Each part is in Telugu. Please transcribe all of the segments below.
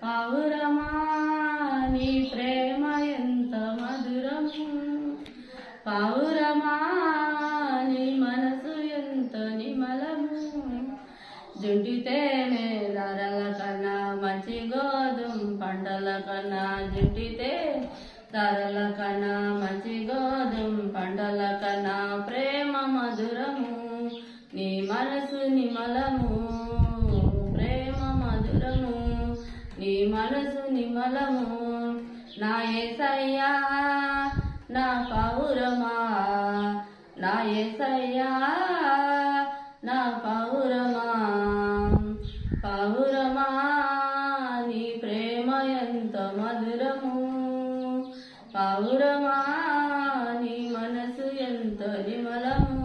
పావురమా నీ ప్రేమ ఎంత మధురము, పావురమా నీ మనసు ఎంత నిమలము. జుంటి తేనె ధారల కన్నా మంచి గోధుమ పంటల కన్నా, జుంటి ధారల కన్నా మంచి గోధుమ పంటల కన్నా ప్రేమ మధురము, నీ మనసు నిమలము. ప్రేమ మధురము, నీ మనసు నిమలము. నా యేసయ్యా నా పావురమా, నా యేసయ్యా నా పావురమా. పావురమా నీ ప్రేమ ఎంత మధురము, పావురమా నీ మనసు ఎంత నిమలము.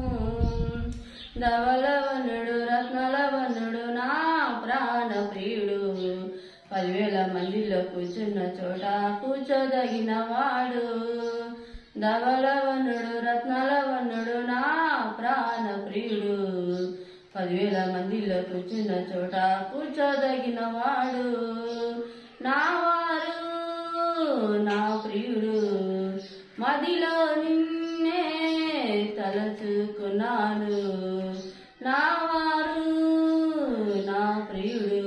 ధవలవనుడు రత్నలవనుడు నా ప్రాణ ప్రియుడు, 10,000 మందిలో కూర్చున్న చోట కూర్చోదగిన వాడు. ధవలవనుడు రత్నలవనుడు నా ప్రాణ ప్రియుడు, 10,000 మందిలో కూర్చున్న చోట కూర్చోదగిన వాడు. నా వారు నా ప్రియుడు, మదిలో నిన్నే తలచుకున్నాను. నా వారు నా ప్రియుడు,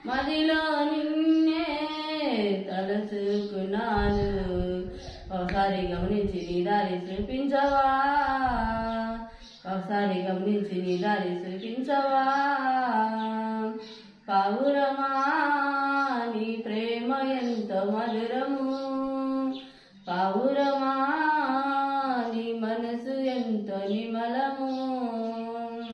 మదిలో నిన్నే తలచుకున్నాను. ఒకసారి గమనించి నీ దారి చూపించవా, ఒకసారి గమనించి నీ దారి చూపించవా. పావురమా నీ ప్రేమ ఎంత మధురము, పావురమా